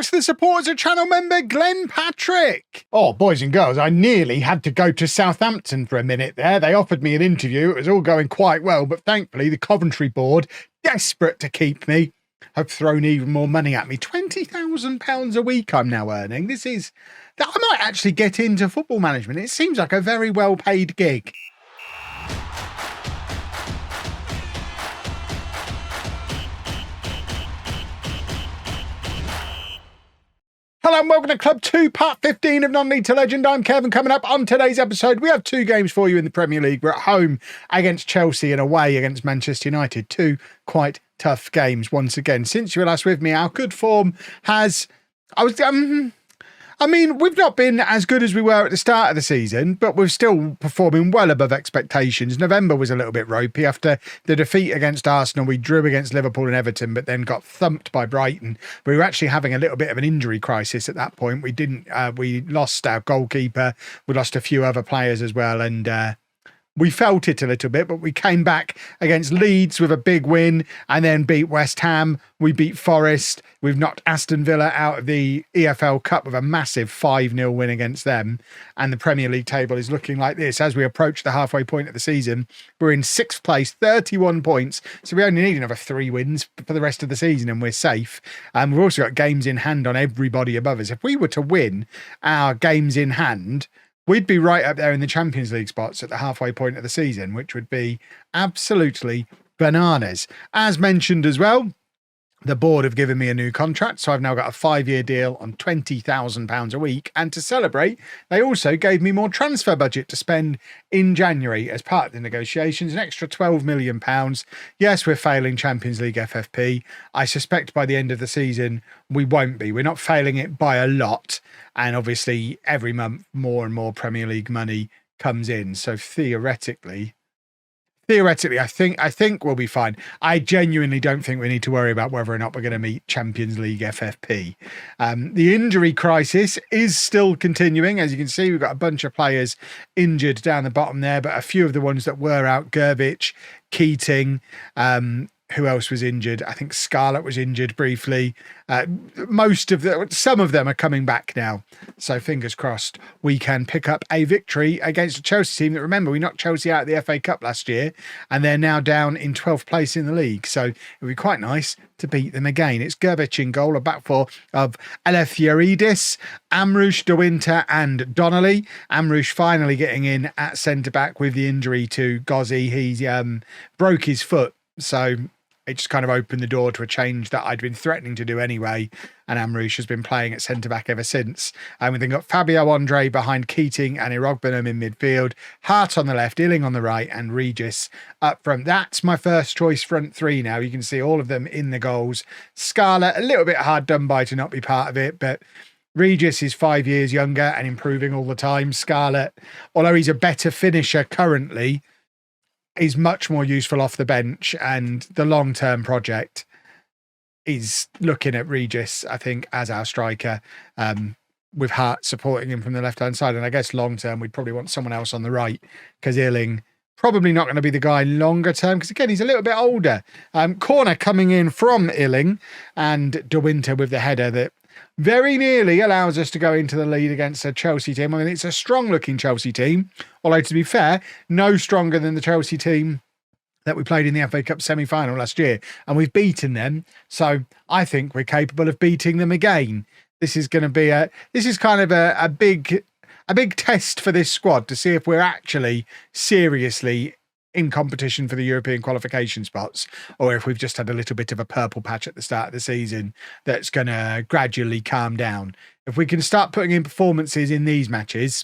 thanks to the support as a channel member, Glenn Patrick. Oh, boys and girls, I nearly had to go to Southampton for a minute there. They offered me an interview. It was all going quite well, but thankfully the Coventry board, desperate to keep me, have thrown even more money at me. £20,000 a week I'm now earning. I might actually get into football management. It seems like a very well-paid gig. Hello and welcome to Club 2, Part 15 of Non-League to Legend. I'm Kevin. Coming up on today's episode, we have two games for you in the Premier League. We're at home against Chelsea and away against Manchester United. Two quite tough games once again. Since you were last with me, our good form has... we've not been as good as we were at the start of the season, but we're still performing well above expectations. November was a little bit ropey. After the defeat against Arsenal, we drew against Liverpool and Everton, but then got thumped by Brighton. We were actually having a little bit of an injury crisis at that point. We lost our goalkeeper. We lost a few other players as well, and we felt it a little bit, but we came back against Leeds with a big win and then beat West Ham. We beat Forest. We've knocked Aston Villa out of the EFL Cup with a massive 5-0 win against them. And the Premier League table is looking like this. As we approach the halfway point of the season, we're in 6th place, 31 points. So we only need another 3 wins for the rest of the season and we're safe. And we've also got games in hand on everybody above us. If we were to win our games in hand, we'd be right up there in the Champions League spots at the halfway point of the season, which would be absolutely bananas. As mentioned as well, the board have given me a new contract, so I've now got a 5-year deal on £20,000 a week. And to celebrate, they also gave me more transfer budget to spend in January as part of the negotiations, an extra £12 million. Yes, we're failing Champions League FFP. I suspect by the end of the season, we won't be. We're not failing it by a lot. And obviously, every month, more and more Premier League money comes in. So theoretically, I think we'll be fine. I genuinely don't think we need to worry about whether or not we're going to meet Champions League FFP. The injury crisis is still continuing. As you can see, we've got a bunch of players injured down the bottom there, but a few of the ones that were out, Gervich, Keating, who else was injured? I think Scarlett was injured briefly. Some of them are coming back now. So fingers crossed we can pick up a victory against a Chelsea team that, remember, we knocked Chelsea out of the FA Cup last year and they're now down in 12th place in the league. So it would be quite nice to beat them again. It's Gervich in goal, a back four of Eleftherides, Amrouche, De Winter and Donnelly. Amrouche finally getting in at centre-back with the injury to Gozzi. He's broke his foot. So it just kind of opened the door to a change that I'd been threatening to do anyway. And Amrouche has been playing at centre-back ever since. And we've then got Fabio Andre behind Keating and Irogbenum in midfield. Hart on the left, Illing on the right, and Regis up front. That's my first choice front three now. You can see all of them in the goals. Scarlett, a little bit hard done by to not be part of it, but Regis is 5 years younger and improving all the time. Scarlett, although he's a better finisher currently, is much more useful off the bench, and the long-term project is looking at Regis, I think, as our striker, with Hart supporting him from the left-hand side. And I guess long-term, we'd probably want someone else on the right, because Illing probably not going to be the guy longer term, because again, he's a little bit older. Corner coming in from Illing, and De Winter with the header that very nearly allows us to go into the lead against a Chelsea team. I mean, it's a strong-looking Chelsea team, although to be fair, no stronger than the Chelsea team that we played in the FA Cup semi-final last year, and we've beaten them. So I think we're capable of beating them again. This is kind of a big test for this squad to see if we're actually seriously in competition for the European qualification spots, or if we've just had a little bit of a purple patch at the start of the season that's going to gradually calm down. If we can start putting in performances in these matches,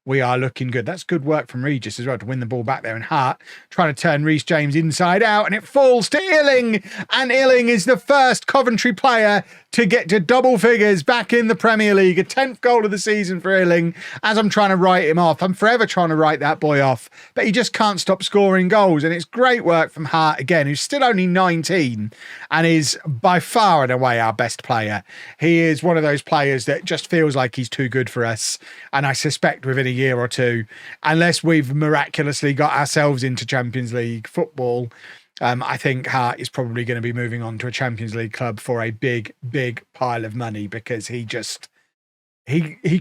we are looking good. That's good work from Regis as well to win the ball back there. And Hart trying to turn Reece James inside out, and it falls to Illing. And Illing is the first Coventry player to get to double figures back in the Premier League. A 10th goal of the season for Illing. As I'm trying to write him off, I'm forever trying to write that boy off, but he just can't stop scoring goals. And it's great work from Hart again, who's still only 19 and is by far and away our best player. He is one of those players that just feels like he's too good for us. And I suspect within a year or two, unless we've miraculously got ourselves into Champions League football, I think Hart is probably going to be moving on to a Champions League club for a big, big pile of money because he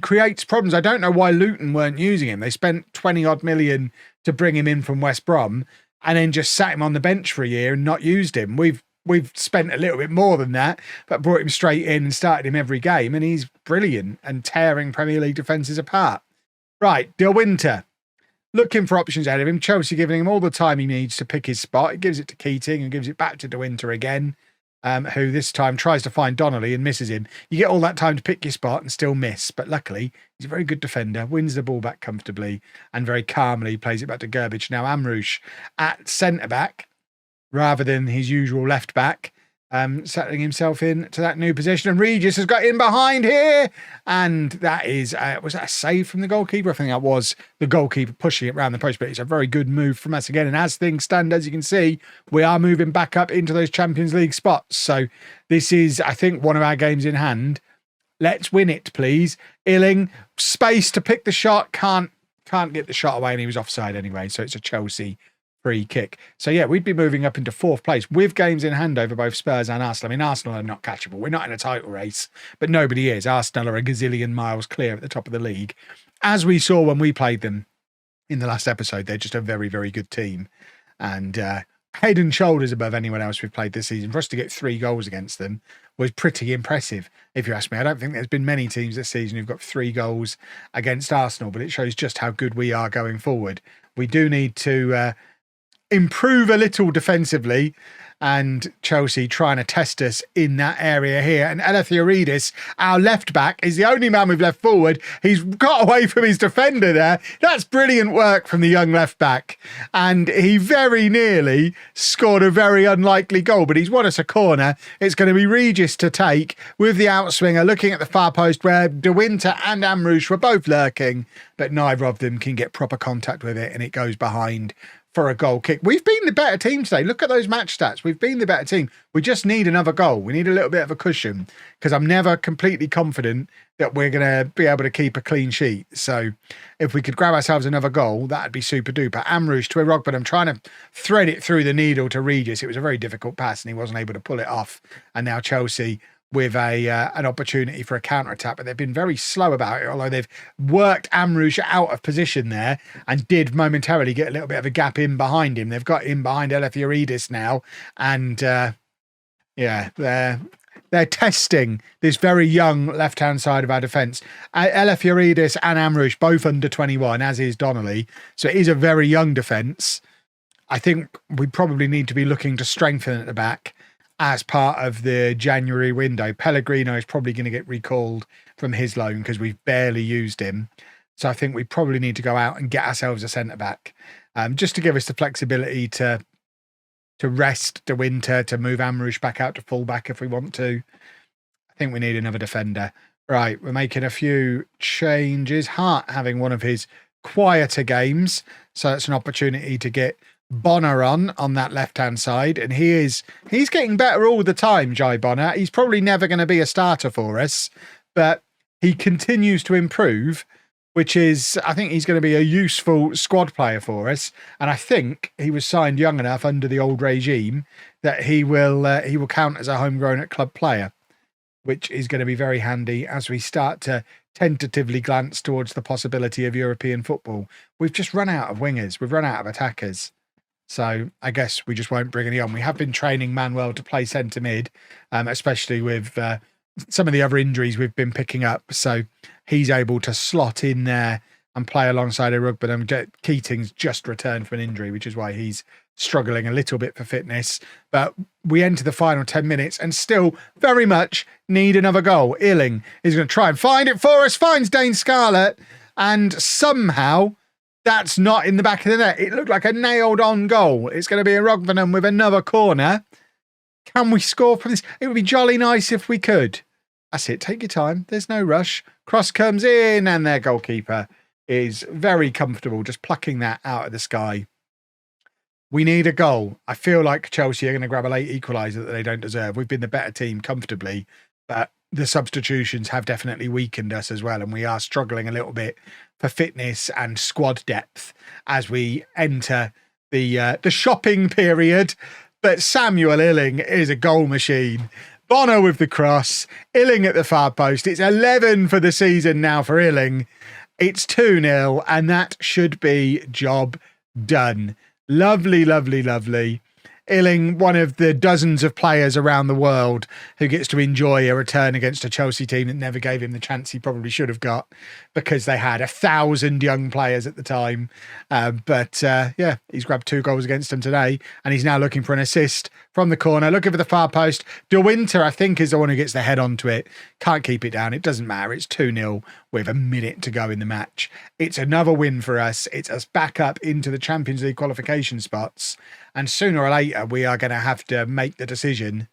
creates problems. I don't know why Luton weren't using him. They spent 20 odd million to bring him in from West Brom and then just sat him on the bench for a year and not used him. We've spent a little bit more than that, but brought him straight in and started him every game, and he's brilliant and tearing Premier League defences apart. Right, De Winter. Looking for options ahead of him. Chelsea giving him all the time he needs to pick his spot. He gives it to Keating and gives it back to De Winter again, who this time tries to find Donnelly and misses him. You get all that time to pick your spot and still miss, but luckily he's a very good defender, wins the ball back comfortably and very calmly plays it back to Gerbic. Now Amrouche at centre-back rather than his usual left-back, settling himself in to that new position, and Regis has got in behind here, and that is was that a save from the goalkeeper? I think that was the goalkeeper pushing it around the post, but it's a very good move from us again. And as things stand, as you can see, we are moving back up into those Champions League spots, so this is, I think, one of our games in hand. Let's win it, please. Illing, space to pick the shot, can't get the shot away, and he was offside anyway, so it's a Chelsea free kick. So yeah, we'd be moving up into 4th place with games in hand over both Spurs and Arsenal. I mean, Arsenal are not catchable. We're not in a title race, but nobody is. Arsenal are a gazillion miles clear at the top of the league. As we saw when we played them in the last episode, they're just a very, very good team. And head and shoulders above anyone else we've played this season. For us to get 3 goals against them was pretty impressive, if you ask me. I don't think there's been many teams this season who've got 3 goals against Arsenal, but it shows just how good we are going forward. We do need to improve a little defensively, and Chelsea trying to test us in that area here. And Eleftherides, our left back, is the only man we've left forward. He's got away from his defender there. That's brilliant work from the young left back. And he very nearly scored a very unlikely goal, but he's won us a corner. It's going to be Regis to take with the outswinger, looking at the far post where De Winter and Amrouche were both lurking, but neither of them can get proper contact with it, and it goes behind for a goal kick. We've been the better team today. Look at those match stats. We've been the better team. We just need another goal. We need a little bit of a cushion, because I'm never completely confident that we're going to be able to keep a clean sheet. So if we could grab ourselves another goal, that'd be super duper. Amrouche to Irog, but I'm trying to thread it through the needle to Regis. It was a very difficult pass and he wasn't able to pull it off. And now Chelsea with an opportunity for a counter-attack, but they've been very slow about it, although they've worked Amrouche out of position there and did momentarily get a little bit of a gap in behind him. They've got in behind Eleftherides now, and yeah, they're testing this very young left-hand side of our defence. Eleftherides and Amrouche, both under 21, as is Donnelly, so it is a very young defence. I think we probably need to be looking to strengthen at the back as part of the January window. Pellegrino is probably going to get recalled from his loan because we've barely used him. So I think we probably need to go out and get ourselves a centre-back, just to give us the flexibility to rest De Winter, to move Amrouche back out to full-back if we want to. I think we need another defender. Right, we're making a few changes. Hart having one of his quieter games, so it's an opportunity to get Bonner on that left-hand side, and he's getting better all the time, Jai Bonner. He's probably never going to be a starter for us, but he continues to improve, which is, I think he's going to be a useful squad player for us. And I think he was signed young enough under the old regime that he will count as a homegrown at club player, which is going to be very handy as we start to tentatively glance towards the possibility of European football. We've just run out of wingers. We've run out of attackers. So I guess we just won't bring any on. We have been training Manuel to play centre mid, especially with some of the other injuries we've been picking up. So he's able to slot in there and play alongside a rug. But Keating's just returned from an injury, which is why he's struggling a little bit for fitness. But we enter the final 10 minutes and still very much need another goal. Illing is going to try and find it for us, finds Dane Scarlett, and somehow that's not in the back of the net. It looked like a nailed-on goal. It's going to be a Rogvenham with another corner. Can we score from this? It would be jolly nice if we could. That's it. Take your time. There's no rush. Cross comes in, and their goalkeeper is very comfortable just plucking that out of the sky. We need a goal. I feel like Chelsea are going to grab a late equaliser that they don't deserve. We've been the better team comfortably, but the substitutions have definitely weakened us as well, and we are struggling a little bit for fitness and squad depth as we enter the shopping period But Samuel Illing is a goal machine. Bono with the cross, Illing at the far post. It's 11 for the season now for Illing. It's 2-0, and that should be job done. Lovely, lovely, lovely. Illing, one of the dozens of players around the world who gets to enjoy a return against a Chelsea team that never gave him the chance he probably should have got because they had 1,000 young players at the time. Yeah, he's grabbed 2 goals against them today, and he's now looking for an assist from the corner, looking for the far post. De Winter, I think, is the one who gets the head onto it. Can't keep it down. It doesn't matter. It's 2-0 with a minute to go in the match. It's another win for us. It's us back up into the Champions League qualification spots. And sooner or later, we are going to have to make the decision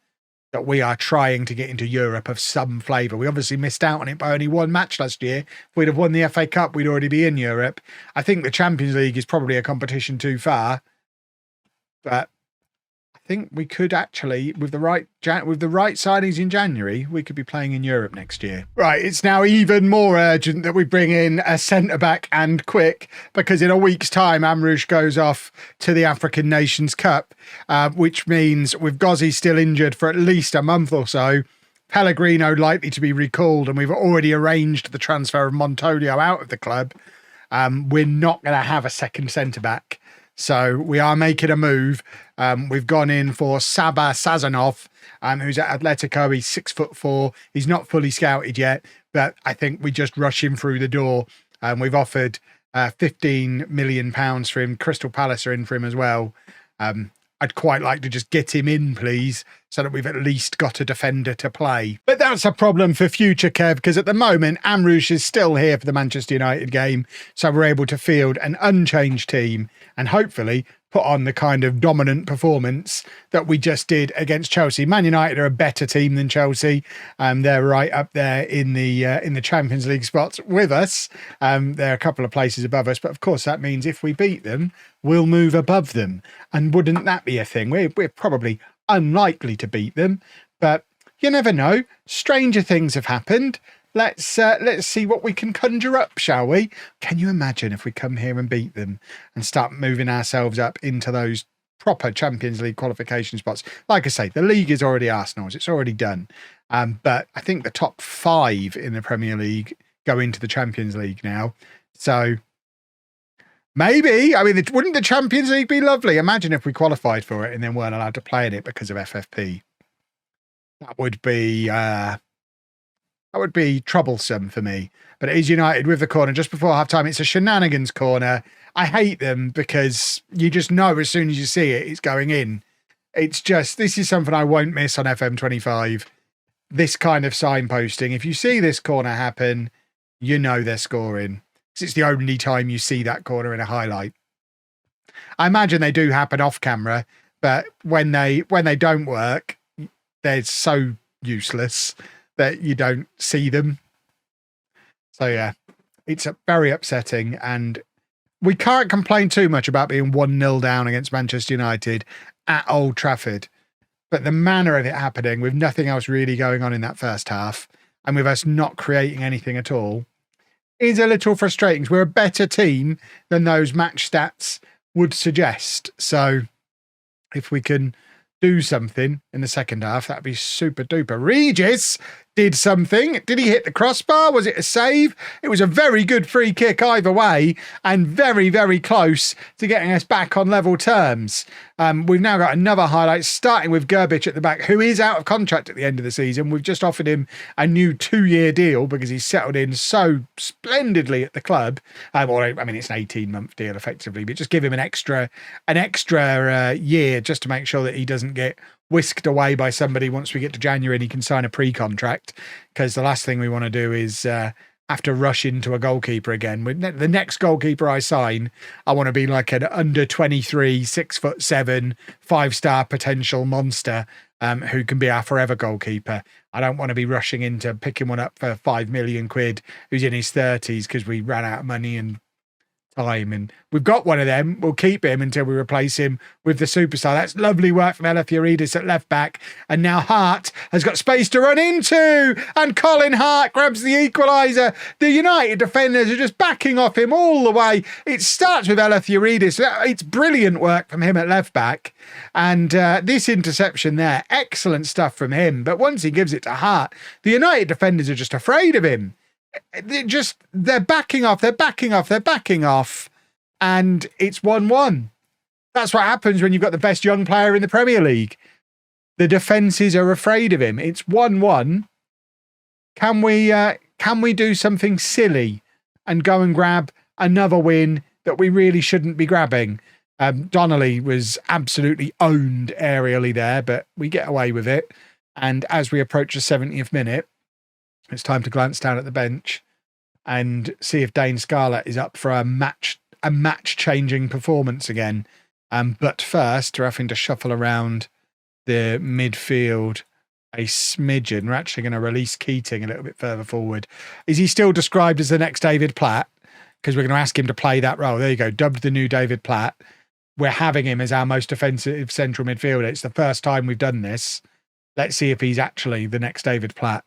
that we are trying to get into Europe of some flavour. We obviously missed out on it by only 1 match last year. If we'd have won the FA Cup, we'd already be in Europe. I think the Champions League is probably a competition too far. But I think we could actually, with the right signings in January, we could be playing in Europe next year. Right, it's now even more urgent that we bring in a centre-back and quick, because in a week's time, Amrouche goes off to the African Nations Cup, which means with Gozzi still injured for at least a month or so, Pellegrino likely to be recalled, and we've already arranged the transfer of Montolio out of the club. We're not going to have a second centre-back. So we are making a move. We've gone in for Saba Sazonov, who's at Atletico. He's 6'4". He's not fully scouted yet, but I think we just rush him through the door. We've offered £15 million for him. Crystal Palace are in for him as well. I'd quite like to just get him in, please, so that we've at least got a defender to play. But that's a problem for future, Kev, because at the moment, Amrouche is still here for the Manchester United game, so we're able to field an unchanged team and hopefully put on the kind of dominant performance that we just did against Chelsea. Man United are a better team than Chelsea. They're right up there in the Champions League spots with us. They're a couple of places above us, but of course that means if we beat them, we'll move above them. And wouldn't that be a thing? We're probably unlikely to beat them, but you never know. Stranger things have happened. Let's see what we can conjure up, shall we? Can you imagine if we come here and beat them and start moving ourselves up into those proper Champions League qualification spots? Like I say, the league is already Arsenal's. It's already done. But I think the top 5 in the Premier League go into the Champions League now. So maybe, I mean, wouldn't the Champions League be lovely? Imagine if we qualified for it and then weren't allowed to play in it because of FFP. That would be troublesome for me. But it is United with the corner just before half-time. It's a shenanigans corner. I hate them because you just know as soon as you see it, it's going in. It's just, this is something I won't miss on FM25. This kind of signposting. If you see this corner happen, you know they're scoring. Because it's the only time you see that corner in a highlight. I imagine they do happen off camera, but when they don't work, they're so useless that you don't see them. So yeah, it's very upsetting, and we can't complain too much about being 1-0 down against Manchester United at Old Trafford. But the manner of it happening, with nothing else really going on in that first half, and with us not creating anything at all, is a little frustrating. We're a better team than those match stats would suggest. So if we can do something in the second half, that'd be super duper. Regis did something. Did he hit the crossbar? Was it a save? It was a very good free kick either way, and very, very close to getting us back on level terms. We've now got another highlight, starting with Gerbic at the back, who is out of contract at the end of the season. We've just offered him a new 2-year deal because he's settled in so splendidly at the club. I mean, it's an 18-month deal effectively, but just give him an extra year just to make sure that he doesn't get whisked away by somebody once we get to January and he can sign a pre-contract, because the last thing we want to do is have to rush into a goalkeeper again. The next goalkeeper I sign, I want to be like an under 23, 6'7", 5-star potential monster who can be our forever goalkeeper. I don't want to be rushing into picking one up for £5 million who's in his 30s because we ran out of money and time. And we've got one of them. We'll keep him until we replace him with the superstar. That's lovely work from Eleftherides at left back. And now Hart has got space to run into. And Colin Hart grabs the equaliser. The United defenders are just backing off him all the way. It starts with Eleftherides. It's brilliant work from him at left back. And this interception there, excellent stuff from him. But once he gives it to Hart, the United defenders are just afraid of him. They're backing off, and it's 1-1. That's what happens when you've got the best young player in the Premier League. The defences are afraid of him. It's 1-1. Can we do something silly and go and grab another win that we really shouldn't be grabbing? Donnelly was absolutely owned aerially there, but we get away with it. And as we approach the 70th minute, it's time to glance down at the bench and see if Dane Scarlett is up for a match-changing performance again. But first, we're having to shuffle around the midfield a smidgen. We're actually going to release Keating a little bit further forward. Is he still described as the next David Platt? Because we're going to ask him to play that role. There you go, dubbed the new David Platt. We're having him as our most offensive central midfielder. It's the first time we've done this. Let's see if he's actually the next David Platt.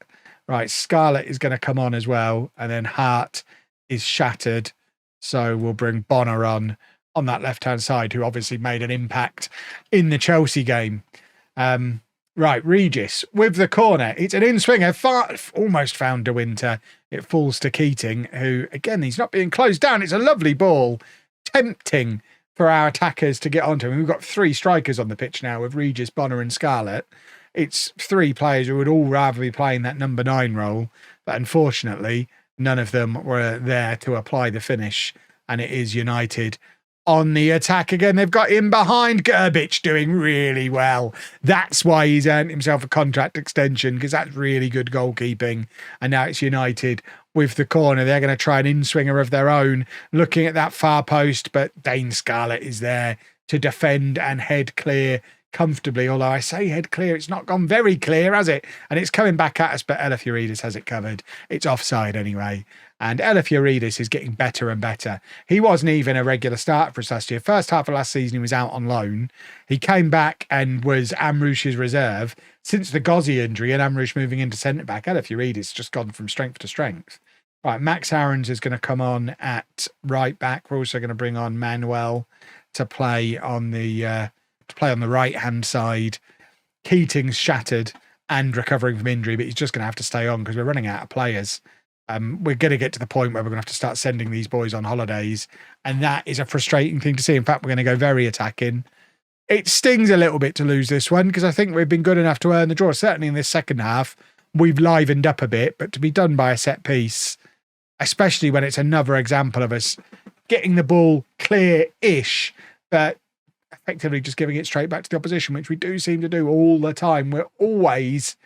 Right, Scarlett is going to come on as well, and then Hart is shattered. So we'll bring Bonner on that left-hand side, who obviously made an impact in the Chelsea game. Right, Regis with the corner. It's an in-swinger, almost found De Winter. It falls to Keating, who, again, he's not being closed down. It's a lovely ball, tempting for our attackers to get onto him. We've got 3 strikers on the pitch now with Regis, Bonner and Scarlett. It's 3 players who would all rather be playing that number 9 role, but unfortunately, none of them were there to apply the finish, and it is United on the attack again. They've got him behind. Gerbic doing really well. That's why he's earned himself a contract extension, because that's really good goalkeeping. And now it's United with the corner. They're going to try an in-swinger of their own, looking at that far post, but Dane Scarlett is there to defend and head clear comfortably, although I say head clear, it's not gone very clear, has it? And it's coming back at us, but Eleftherides has it covered. It's offside anyway. And Eleftherides is getting better and better. He wasn't even a regular starter for us last year. First half of last season, he was out on loan. He came back and was Amrouche's reserve. Since the Gozzi injury and Amrouche moving into centre-back, Eleftherides has just gone from strength to strength. Right, Max Aarons is going to come on at right back. We're also going to bring on Manuel to play on the right-hand side. Keating's shattered and recovering from injury, but he's just going to have to stay on because we're running out of players. We're going to get to the point where we're going to have to start sending these boys on holidays, and that is a frustrating thing to see. In fact, we're going to go very attacking. It stings a little bit to lose this one because I think we've been good enough to earn the draw. Certainly in this second half, we've livened up a bit, but to be done by a set piece, especially when it's another example of us getting the ball clear-ish, but effectively just giving it straight back to the opposition, which we do seem to do all the time. We're always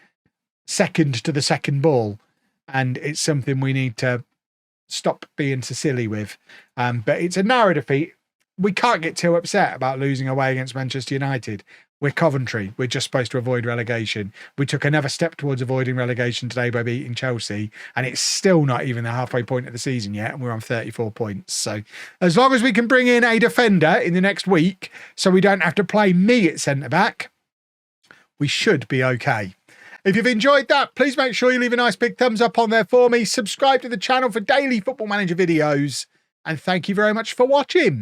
second to the second ball, and it's something we need to stop being so silly with. But it's a narrow defeat. We can't get too upset about losing away against Manchester United. We're Coventry. We're just supposed to avoid relegation. We took another step towards avoiding relegation today by beating Chelsea, and it's still not even the halfway point of the season yet, and we're on 34 points. So as long as we can bring in a defender in the next week so we don't have to play me at centre-back, we should be okay. If you've enjoyed that, please make sure you leave a nice big thumbs up on there for me. Subscribe to the channel for daily Football Manager videos, and thank you very much for watching.